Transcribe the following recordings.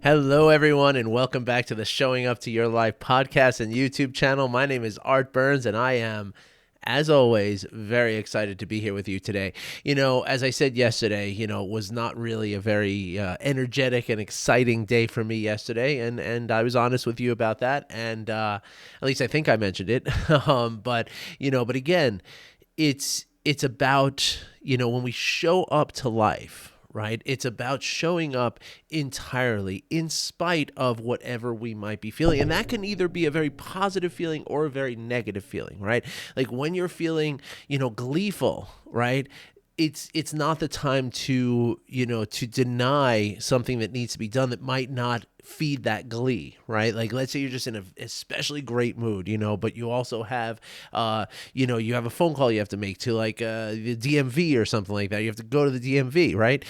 Hello, everyone, and welcome back to the Showing Up to Your Life podcast and YouTube channel. My name is Art Burns, and I am, as always, very excited to be here with you today. As I said yesterday, it was not really a very energetic and exciting day for me yesterday, and I was honest with you about that, and at least I think I mentioned it. But again, it's about, when we show up to life, right? It's about showing up entirely in spite of whatever we might be feeling. And that can either be a very positive feeling or a very negative feeling, right? Like when you're feeling, gleeful, right? It's not the time to deny something that needs to be done that might not feed that glee, right? Like let's say you're just in an especially great mood, but you also have you have a phone call you have to make to like the DMV or something like that. You have to go to the DMV, right?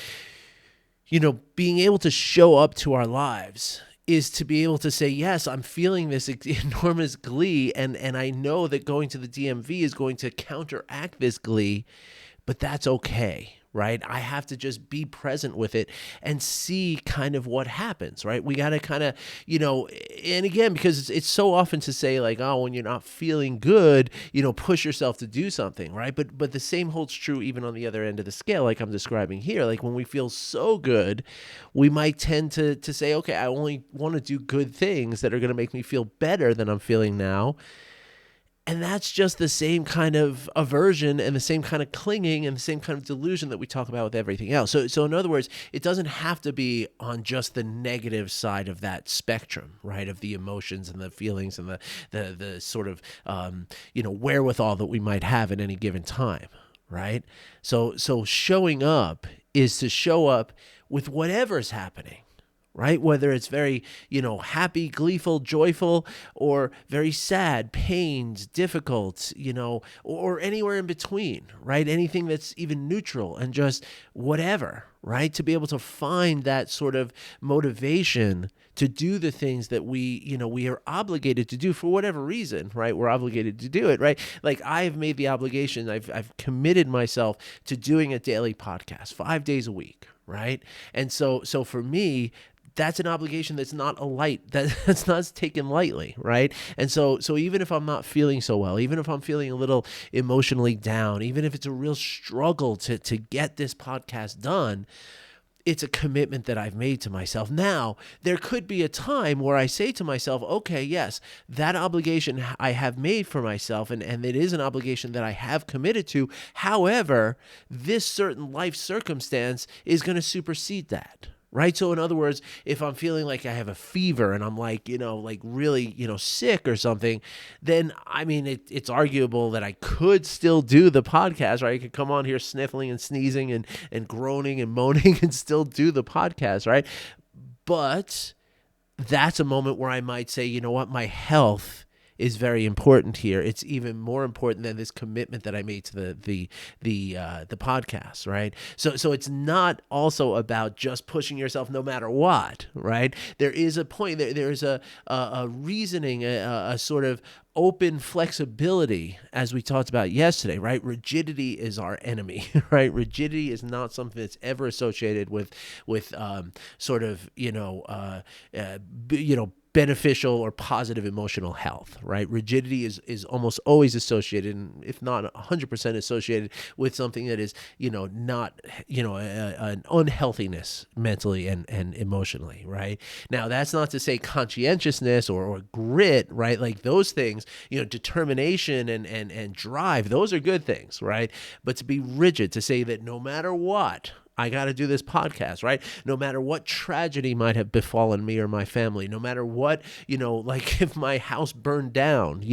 Being able to show up to our lives is to be able to say, yes, I'm feeling this enormous glee, and I know that going to the DMV is going to counteract this glee, but that's okay, right? I have to just be present with it and see kind of what happens, right? We got to kind of, and again, because it's so often to say like, oh, when you're not feeling good, push yourself to do something, right? But the same holds true even on the other end of the scale, like I'm describing here. Like when we feel so good, we might tend to say, okay, I only want to do good things that are going to make me feel better than I'm feeling now. And that's just the same kind of aversion and the same kind of clinging and the same kind of delusion that we talk about with everything else. So in other words, it doesn't have to be on just the negative side of that spectrum, right? Of the emotions and the feelings and the sort of, wherewithal that we might have at any given time, right? So showing up is to show up with whatever's happening, right? Whether it's very, happy, gleeful, joyful, or very sad, pained, difficult, or anywhere in between, right? Anything that's even neutral and just whatever, right? To be able to find that sort of motivation to do the things that we are obligated to do for whatever reason, right? We're obligated to do it, right? Like I've made the obligation, I've committed myself to doing a daily podcast 5 days a week, right? And so for me, that's an obligation that's not that's not taken lightly, right? And so even if I'm not feeling so well, even if I'm feeling a little emotionally down, even if it's a real struggle to get this podcast done, it's a commitment that I've made to myself. Now, there could be a time where I say to myself, okay, yes, that obligation I have made for myself, and it is an obligation that I have committed to. However, this certain life circumstance is going to supersede that. Right. So in other words, if I'm feeling like I have a fever and I'm like, like really, sick or something, then I mean, it's arguable that I could still do the podcast, right? I could come on here sniffling and sneezing and groaning and moaning and still do the podcast, right? But that's a moment where I might say, you know what, my health is very important here. It's even more important than this commitment that I made to the podcast, right? So it's not also about just pushing yourself no matter what, right? There is a point. There is a reasoning, a sort of open flexibility, as we talked about yesterday, right? Rigidity is our enemy, right? Rigidity is not something that's ever associated with sort of beneficial or positive emotional health, right? Rigidity is almost always associated, and if not 100% associated with something that is, not, an unhealthiness mentally and emotionally, right? Now, that's not to say conscientiousness or grit, right? Like those things, determination and drive, those are good things, right? But to be rigid, to say that no matter what, I got to do this podcast, right? No matter what tragedy might have befallen me or my family, no matter what, like if my house burned down,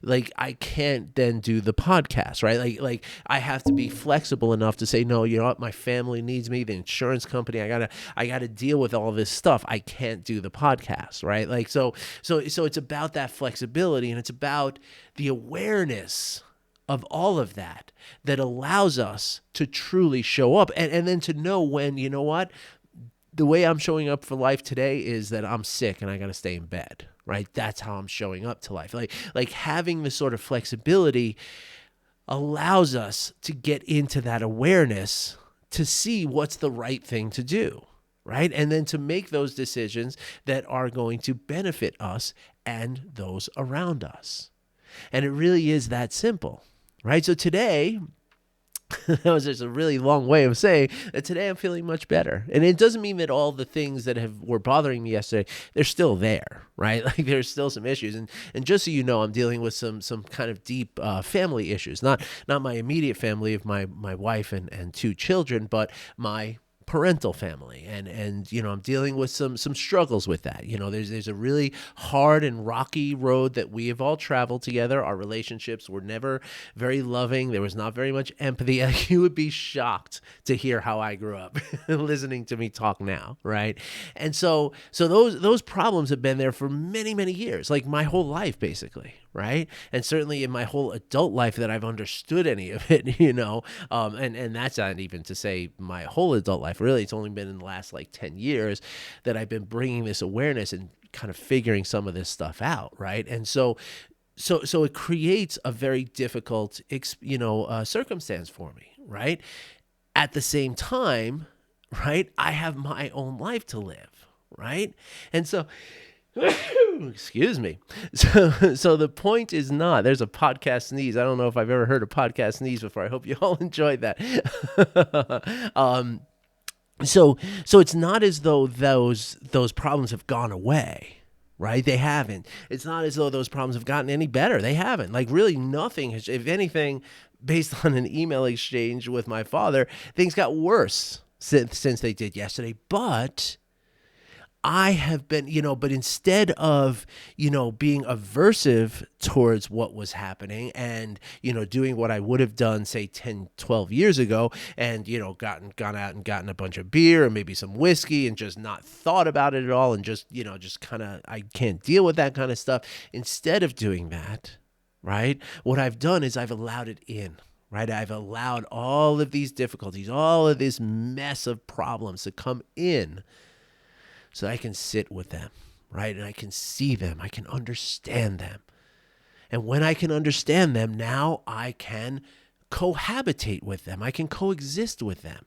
like I can't then do the podcast, right? Like I have to be flexible enough to say, no, you know what? My family needs me, the insurance company, I got to deal with all this stuff. I can't do the podcast, right? Like, so it's about that flexibility, and it's about the awareness of all of that allows us to truly show up and then to know when, you know what, the way I'm showing up for life today is that I'm sick and I got to stay in bed, right? That's how I'm showing up to life. Like having the sort of flexibility allows us to get into that awareness to see what's the right thing to do. right? And then to make those decisions that are going to benefit us and those around us. And it really is that simple, right? So today, that was just a really long way of saying that today I'm feeling much better. And it doesn't mean that all the things that were bothering me yesterday, they're still there, right? Like there's still some issues. And just so you know, I'm dealing with some kind of deep family issues, not my immediate family of my wife and two children, but my parental family, and I'm dealing with some struggles with that. There's a really hard and rocky road that we have all traveled together. Our relationships were never very loving. There was not very much empathy. You would be shocked to hear how I grew up listening to me talk now, right? And so those problems have been there for many, many years, like my whole life basically, right? And certainly in my whole adult life that I've understood any of it, and that's not even to say my whole adult life. Really, it's only been in the last 10 years that I've been bringing this awareness and kind of figuring some of this stuff out, right? And so it creates a very difficult, circumstance for me, right? At the same time, right, I have my own life to live, right? And so excuse me. So the point is not, there's a podcast sneeze. I don't know if I've ever heard a podcast sneeze before. I hope you all enjoyed that. So it's not as though those problems have gone away, right? They haven't. It's not as though those problems have gotten any better. They haven't. Really nothing has, if anything, based on an email exchange with my father, things got worse since they did yesterday. But I have been, but instead of, being aversive towards what was happening and, doing what I would have done, say 10, 12 years ago and, gone out and gotten a bunch of beer and maybe some whiskey and just not thought about it at all and just kind of, I can't deal with that kind of stuff. Instead of doing that, right, what I've done is I've allowed it in. Right, I've allowed all of these difficulties, all of this mess of problems to come in so I can sit with them, right? And I can see them. I can understand them. And when I can understand them, now I can cohabitate with them. I can coexist with them.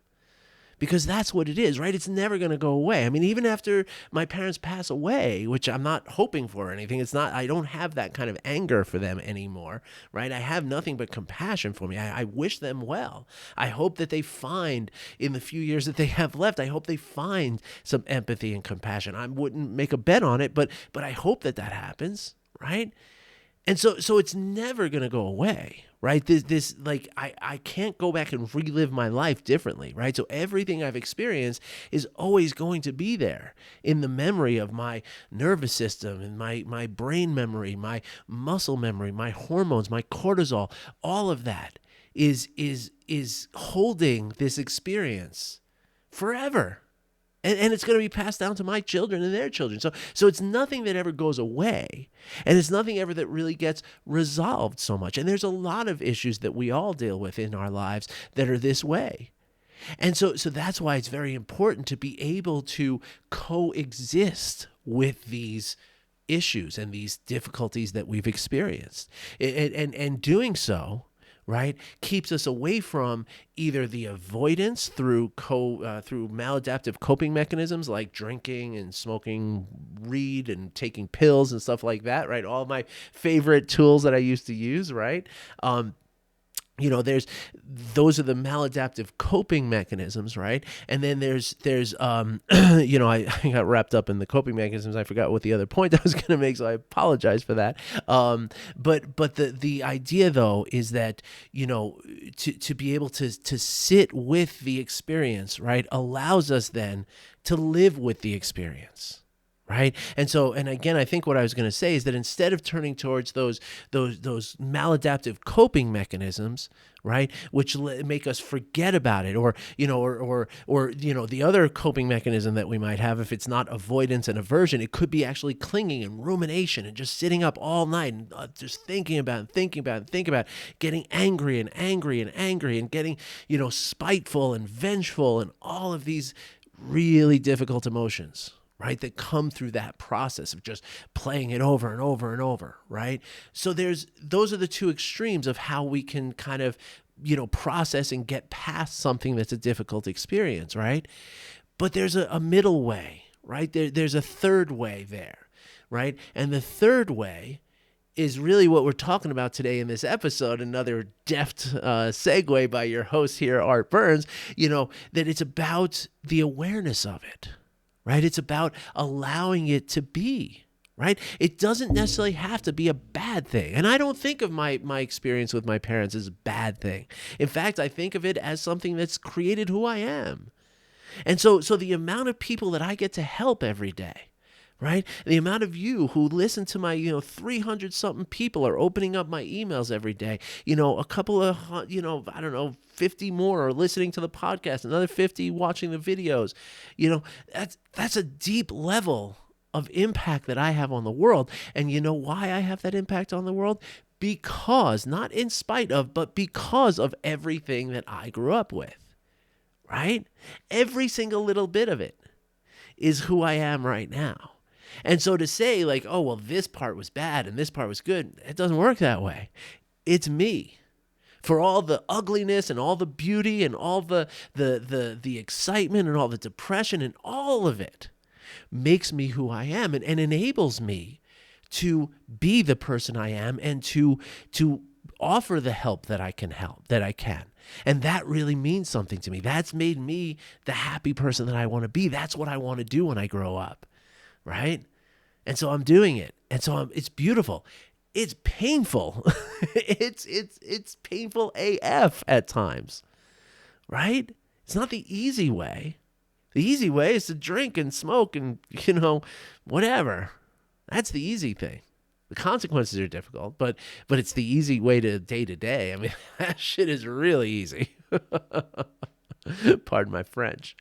Because that's what it is, right? It's never going to go away. I mean, even after my parents pass away, which I'm not hoping for or anything, I don't have that kind of anger for them anymore, right? I have nothing but compassion for me. I wish them well. I hope that they find in the few years that they have left, I hope they find some empathy and compassion. I wouldn't make a bet on it, but I hope that happens, right? And so it's never going to go away, right? I can't go back and relive my life differently, right? So everything I've experienced is always going to be there in the memory of my nervous system and my brain memory, my muscle memory, my hormones, my cortisol, all of that is holding this experience forever. And it's going to be passed down to my children and their children. So it's nothing that ever goes away. And it's nothing ever that really gets resolved so much. And there's a lot of issues that we all deal with in our lives that are this way. And so that's why it's very important to be able to coexist with these issues and these difficulties that we've experienced. And doing so, right, keeps us away from either the avoidance through maladaptive coping mechanisms like drinking and smoking weed and taking pills and stuff like that, right? All my favorite tools that I used to use, right? Those are the maladaptive coping mechanisms, right? And then there's I got wrapped up in the coping mechanisms. I forgot what the other point I was going to make, so I apologize for that. But the idea though is that, to be able to sit with the experience, right, allows us then to live with the experience. Right. And again, I think what I was going to say is that instead of turning towards those maladaptive coping mechanisms, right, which make us forget about it, or the other coping mechanism that we might have, if it's not avoidance and aversion, it could be actually clinging and rumination and just sitting up all night and just thinking about it, getting angry and getting, spiteful and vengeful and all of these really difficult emotions, right, that come through that process of just playing it over and over and over, right? So those are the two extremes of how we can kind of, process and get past something that's a difficult experience, right? But there's a middle way, right? There's a third way there, right? And the third way is really what we're talking about today in this episode. Another deft segue by your host here, Art Burns, that it's about the awareness of it, right? It's about allowing it to be, right? It doesn't necessarily have to be a bad thing. And I don't think of my experience with my parents as a bad thing. In fact, I think of it as something that's created who I am. And so the amount of people that I get to help every day, right? The amount of you who listen to my, 300 something people are opening up my emails every day. A couple of, 50 more are listening to the podcast, another 50 watching the videos. That's a deep level of impact that I have on the world. And you know why I have that impact on the world? Because, not in spite of, but because of everything that I grew up with, right? Every single little bit of it is who I am right now. And so to say like, oh, well, this part was bad and this part was good, it doesn't work that way. It's me. For all the ugliness and all the beauty and all the excitement and all the depression and all of it makes me who I am and enables me to be the person I am and to offer the help that I can. And that really means something to me. That's made me the happy person that I want to be. That's what I want to do when I grow up. Right? And so I'm doing it. And so it's beautiful. It's painful. it's painful AF at times. Right? It's not the easy way. The easy way is to drink and smoke and, whatever. That's the easy thing. The consequences are difficult, but it's the easy way to day. I mean, that shit is really easy. Pardon my French.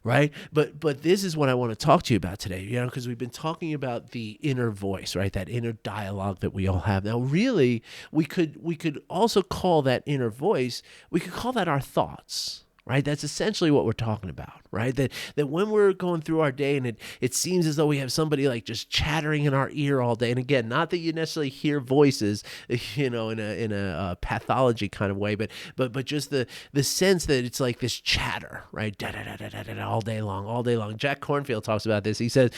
Right? But this is what I want to talk to you about today, because we've been talking about the inner voice, right? That inner dialogue that we all have. Now, really, we could also call that inner voice, we could call that our thoughts, right? That's essentially what we're talking about, right? That when we're going through our day and it seems as though we have somebody like just chattering in our ear all day. And again, not that you necessarily hear voices, in a pathology kind of way, but just the sense that it's like this chatter, right? Da da da da da da all day long. Jack Kornfield talks about this. He says,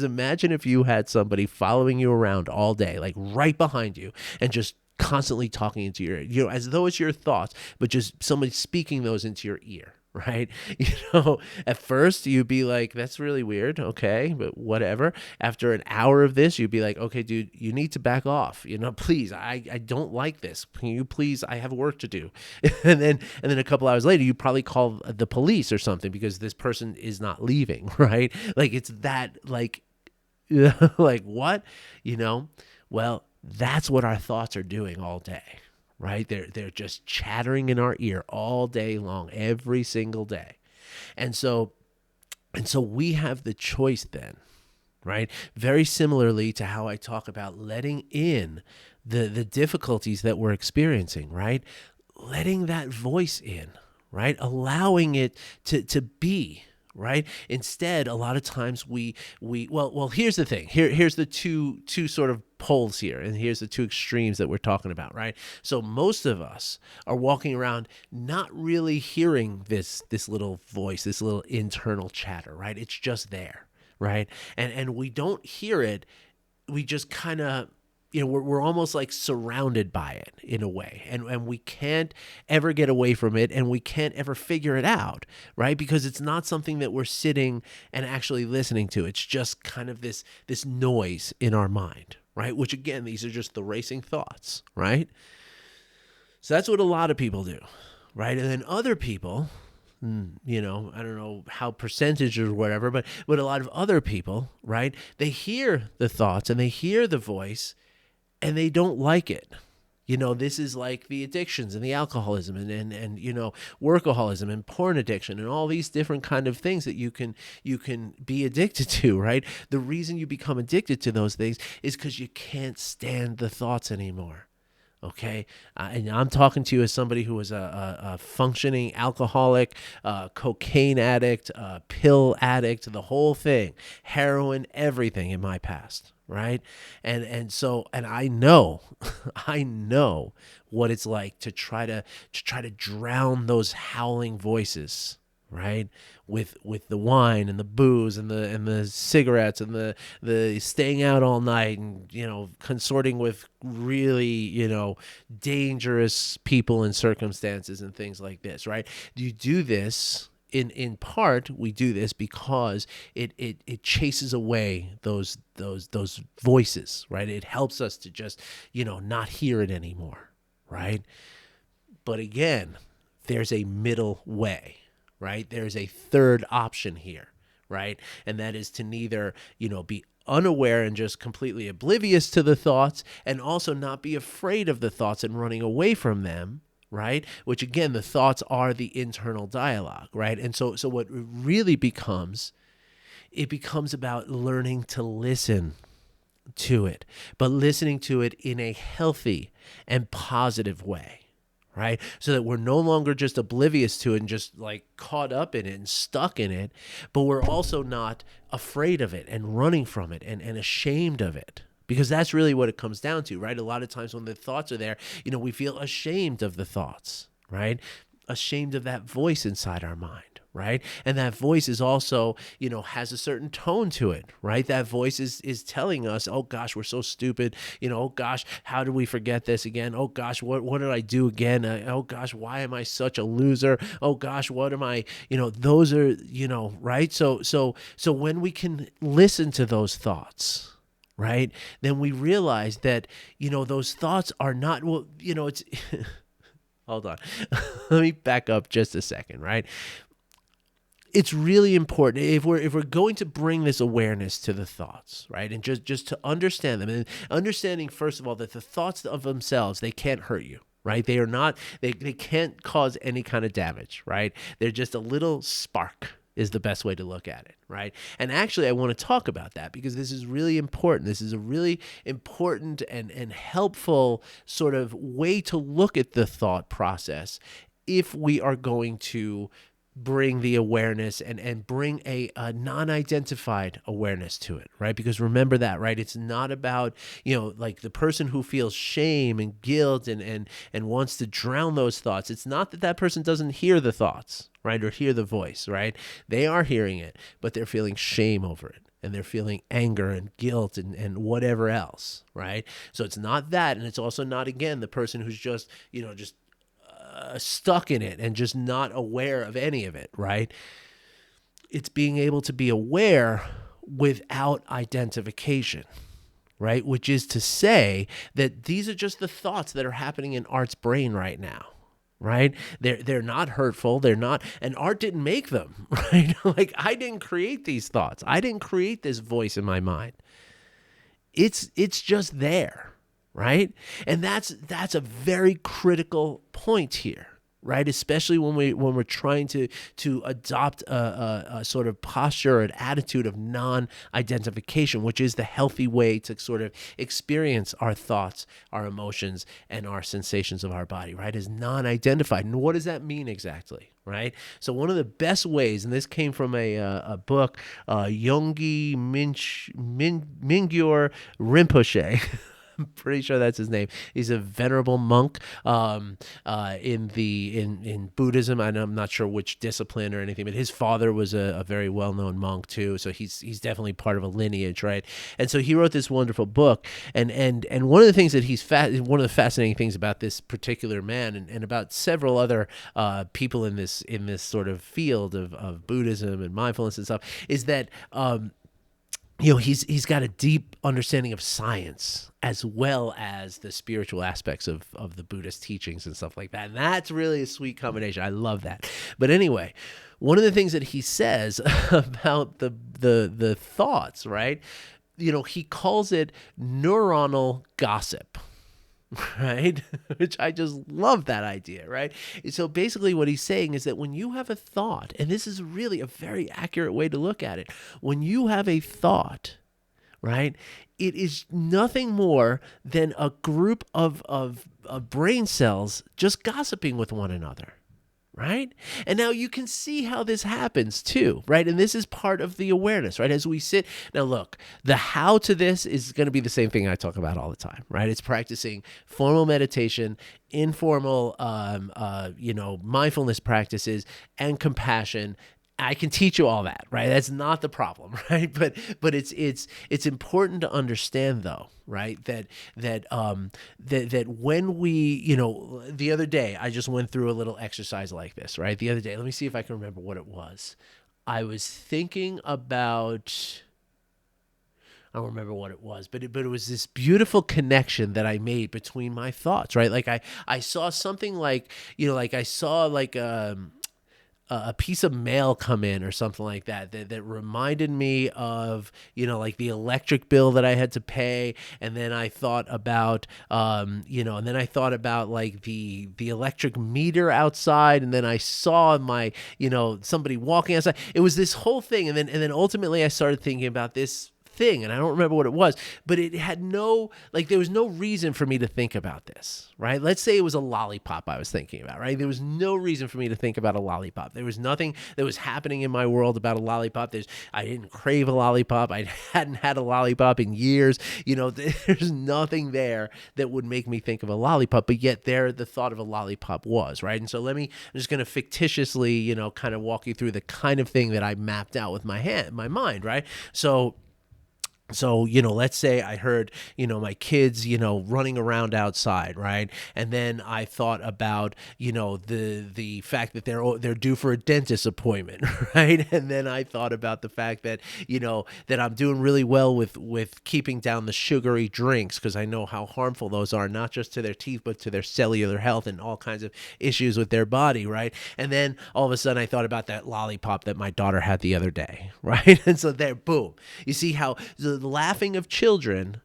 imagine if you had somebody following you around all day, like right behind you, and just constantly talking into your ear, as though it's your thoughts, but just somebody speaking those into your ear, right? At first you'd be like, that's really weird. Okay, but whatever. After an hour of this, you'd be like, okay, dude, you need to back off. Please, I don't like this. Can you please, I have work to do. and then a couple hours later, you probably call the police or something because this person is not leaving, right? Like it's that like what? Well, that's what our thoughts are doing all day, right? They're just chattering in our ear all day long, every single day. And so we have the choice then, right? Very similarly to how I talk about letting in the difficulties that we're experiencing, right? Letting that voice in, right? Allowing it to be, right? Instead, a lot of times well, here's the thing. Here's the two sort of poles here, and here's the two extremes that we're talking about, right? So most of us are walking around not really hearing this little voice, this little internal chatter, right? It's just there, right? And we don't hear it. We just kind of we're almost like surrounded by it in a way, and we can't ever get away from it, and we can't ever figure it out, right? Because it's not something that we're sitting and actually listening to. It's just kind of this noise in our mind, right? Which again, these are just the racing thoughts, right? So that's what a lot of people do, right? And then other people, I don't know how percentage or whatever, but a lot of other people, right? They hear the thoughts and they hear the voice, and they don't like it. This is like the addictions and the alcoholism and workaholism and porn addiction and all these different kind of things that you can be addicted to, right? The reason you become addicted to those things is because you can't stand the thoughts anymore. Okay, and I'm talking to you as somebody who was a functioning alcoholic, cocaine addict, pill addict, the whole thing, heroin, everything in my past, right? And so I know, I what it's like to try to drown those howling voices, right? With the wine and the booze and the cigarettes and the staying out all night and consorting with really dangerous people and circumstances and things like this, right? You do this in part. We do this because it chases away those voices, right? It helps us to just not hear it anymore, right? But again, there's a middle way, right? There's a third option here, right? And that is to neither, be unaware and just completely oblivious to the thoughts, and also not be afraid of the thoughts and running away from them, right? Which again, the thoughts are the internal dialogue, right? And so what it really becomes, it becomes about learning to listen to it, but listening to it in a healthy and positive way. Right? So that we're no longer just oblivious to it and just like caught up in it and stuck in it, but we're also not afraid of it and running from it and ashamed of it. Because that's really what it comes down to, right? A lot of times when the thoughts are there, we feel ashamed of the thoughts, right? Ashamed of that voice inside our mind. Right. And that voice is also, has a certain tone to it. Right. That voice is telling us, oh, gosh, we're so stupid. Oh, gosh, how did we forget this again? Oh, gosh, what did I do again? Oh, gosh, why am I such a loser? Oh, gosh, what am I? Those are, right. So when we can listen to those thoughts, right, then we realize that, those thoughts are not, well, it's hold on. Let me back up just a second. Right. It's really important if we're going to bring this awareness to the thoughts, right? And just to understand them, and understanding first of all that the thoughts of themselves, they can't hurt you, right? They are not, they can't cause any kind of damage, right? They're just a little spark is the best way to look at it, right? And actually, I want to talk about that because this is really important. This is a really important and helpful sort of way to look at the thought process if we are going to bring the awareness and bring a non-identified awareness to it, right? Because remember that, right? It's not about, like the person who feels shame and guilt and wants to drown those thoughts. It's not that person doesn't hear the thoughts, right? Or hear the voice, right? They are hearing it, but they're feeling shame over it. And they're feeling anger and guilt and whatever else, right? So it's not that. And it's also not, again, the person who's just, stuck in it and just not aware of any of it, right? It's being able to be aware without identification, right? Which is to say that these are just the thoughts that are happening in Art's brain right now, right? They're not hurtful. They're not, and Art didn't make them, right? Like I didn't create these thoughts. I didn't create this voice in my mind. It's just there. Right? And that's a very critical point here, right? Especially when we're trying to adopt a sort of posture or an attitude of non-identification, which is the healthy way to sort of experience our thoughts, our emotions, and our sensations of our body, right? Is non-identified. And what does that mean exactly? Right. So one of the best ways, and this came from a book, Yonggi Mingyur Rinpoche. I'm pretty sure that's his name. He's a venerable monk in Buddhism. I'm not sure which discipline or anything, but his father was a very well-known monk too. So he's definitely part of a lineage, right? And so he wrote this wonderful book. And one of the things that one of the fascinating things about this particular man and about several other people in this sort of field of Buddhism and mindfulness and stuff is that he's got a deep understanding of science as well as the spiritual aspects of the Buddhist teachings and stuff like that. And that's really a sweet combination. I love that. But anyway, one of the things that he says about the thoughts, right? He calls it neuronal gossip. Right? Which I just love that idea, right? So basically what he's saying is that when you have a thought, and this is really a very accurate way to look at it, when you have a thought, right, it is nothing more than a group of brain cells just gossiping with one another. right? And now you can see how this happens too, right? And this is part of the awareness, right? As we sit, now look, the how to this is going to be the same thing I talk about all the time, right? It's practicing formal meditation, informal, mindfulness practices, and compassion. I can teach you all that, right? That's not the problem, right? But it's important to understand though, right? That when we, the other day I just went through a little exercise like this, right? The other day, let me see if I can remember what it was. I was thinking about, I don't remember what it was, but it was this beautiful connection that I made between my thoughts, right? Like I saw something like, like I saw like a piece of mail come in or something like that reminded me of, like the electric bill that I had to pay. And then I thought about, and then I thought about like the electric meter outside. And then I saw my, somebody walking outside. It was this whole thing. And then ultimately I started thinking about this thing, and I don't remember what it was, but it had there was no reason for me to think about this, right? Let's say it was a lollipop I was thinking about, right? There was no reason for me to think about a lollipop. There was nothing that was happening in my world about a lollipop. I didn't crave a lollipop. I hadn't had a lollipop in years. There's nothing there that would make me think of a lollipop, but yet there the thought of a lollipop was, right? And so I'm just going to fictitiously, kind of walk you through the kind of thing that I mapped out with my mind, right? So, let's say I heard, my kids, running around outside, right? And then I thought about, the fact that they're due for a dentist appointment, right? And then I thought about the fact that, that I'm doing really well with keeping down the sugary drinks, because I know how harmful those are, not just to their teeth, but to their cellular health and all kinds of issues with their body, right? And then all of a sudden I thought about that lollipop that my daughter had the other day, right? And so there, boom. You see how the laughing of children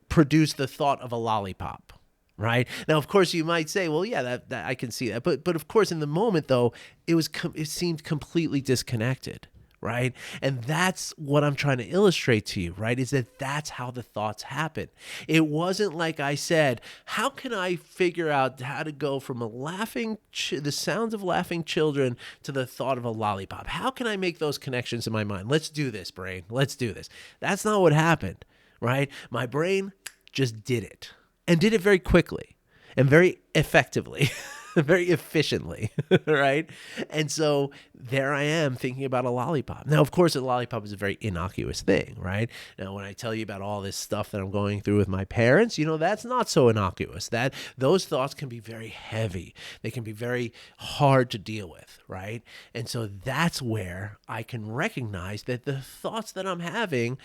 produce the thought of a lollipop, right? Now, of course, you might say, well, yeah, that I can see that. But of course, in the moment, though, it seemed completely disconnected, right? And that's what I'm trying to illustrate to you, right? Is that's how the thoughts happen. It wasn't like I said, how can I figure out how to go from the sounds of laughing children to the thought of a lollipop? How can I make those connections in my mind? Let's do this, brain. Let's do this. That's not what happened, right? My brain just did it, and did it very quickly and very effectively. Very efficiently, right? And so there I am thinking about a lollipop. Now, of course, a lollipop is a very innocuous thing, right? Now, when I tell you about all this stuff that I'm going through with my parents, that's not so innocuous. Those thoughts can be very heavy. They can be very hard to deal with, right? And so that's where I can recognize that the thoughts that I'm having,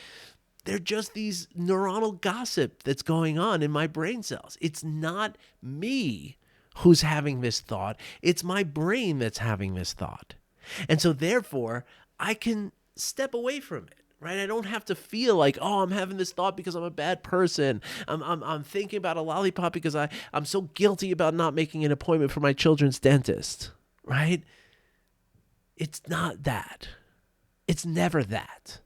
they're just these neuronal gossip that's going on in my brain cells. It's not me who's having this thought. It's my brain that's having this thought. And so therefore, I can step away from it, right? I don't have to feel like, oh, I'm having this thought because I'm a bad person. I'm thinking about a lollipop because I'm so guilty about not making an appointment for my children's dentist, right? It's not that. It's never that.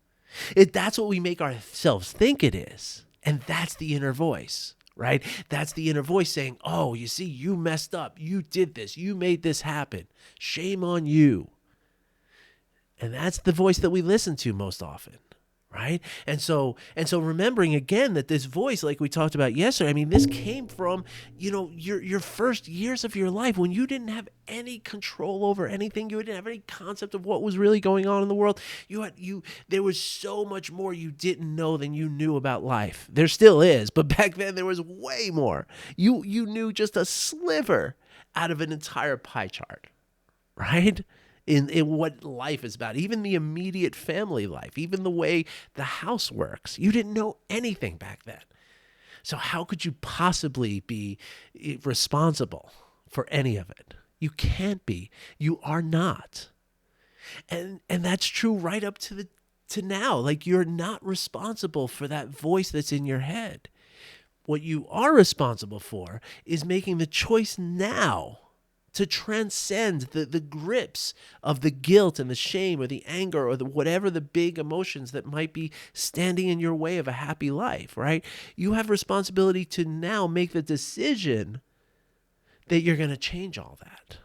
That's what we make ourselves think it is. And that's the inner voice. Right? That's the inner voice saying, oh, you see, you messed up. You did this. You made this happen. Shame on you. And that's the voice that we listen to most often. Right? And so remembering again that this voice, like we talked about yesterday, this came from, your first years of your life when you didn't have any control over anything. You didn't have any concept of what was really going on in the world. There was so much more you didn't know than you knew about life. There still is, but back then there was way more. You knew just a sliver out of an entire pie chart, right? In what life is about, even the immediate family life, even the way the house works. You didn't know anything back then. So how could you possibly be responsible for any of it? You can't be. You are not. And that's true right up to now. Like, you're not responsible for that voice that's in your head. What you are responsible for is making the choice now to transcend the grips of the guilt and the shame or the anger or whatever the big emotions that might be standing in your way of a happy life, right? You have responsibility to now make the decision that you're going to change all that.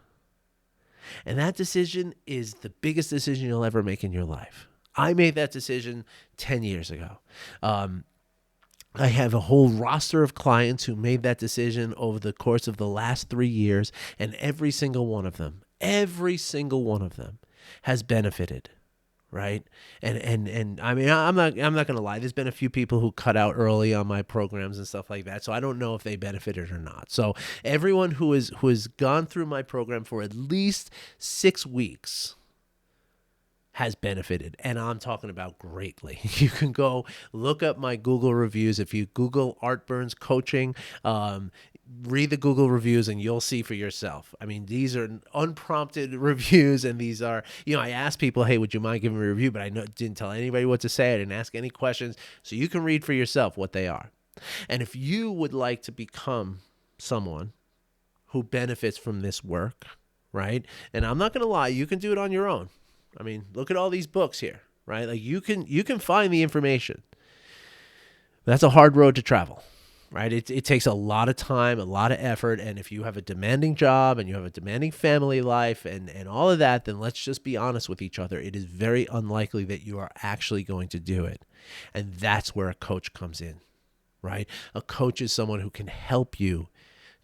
And that decision is the biggest decision you'll ever make in your life. I made that decision 10 years ago. I have a whole roster of clients who made that decision over the course of the last 3 years, and every single one of them has benefited, right? And I mean, I'm not going to lie. There's been a few people who cut out early on my programs and stuff like that, so I don't know if they benefited or not. So everyone who has gone through my program for at least 6 weeks has benefited, and I'm talking about greatly. You can go look up my Google reviews. If you Google Art Burns coaching, read the Google reviews and you'll see for yourself. I mean, these are unprompted reviews, and these are, I asked people, hey, would you mind giving me a review? But I didn't tell anybody what to say. I didn't ask any questions, so you can read for yourself what they are. And if you would like to become someone who benefits from this work, right? And I'm not going to lie, you can do it on your own. I mean, look at all these books here, right? Like you can find the information. That's a hard road to travel, right? It takes a lot of time, a lot of effort. And if you have a demanding job and you have a demanding family life and all of that, then let's just be honest with each other. It is very unlikely that you are actually going to do it. And that's where a coach comes in, right? A coach is someone who can help you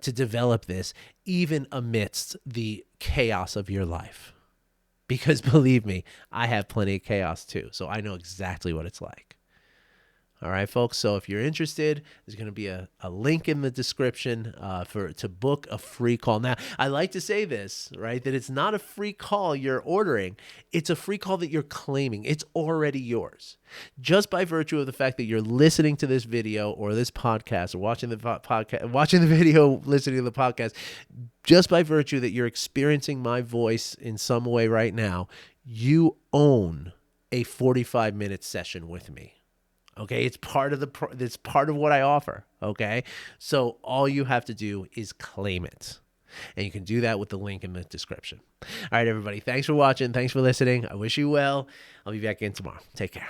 to develop this even amidst the chaos of your life. Because believe me, I have plenty of chaos too. So I know exactly what it's like. All right, folks. So if you're interested, there's going to be a link in the description to book a free call. Now, I like to say this, right, that it's not a free call you're ordering. It's a free call that you're claiming. It's already yours. Just by virtue of the fact that you're listening to this video or this podcast or watching the podcast, watching the video, listening to the podcast, just by virtue that you're experiencing my voice in some way right now, you own a 45-minute session with me. Okay, it's part of what I offer. Okay, so all you have to do is claim it, and you can do that with the link in the description. All right, everybody, thanks for watching. Thanks for listening. I wish you well. I'll be back in tomorrow. Take care.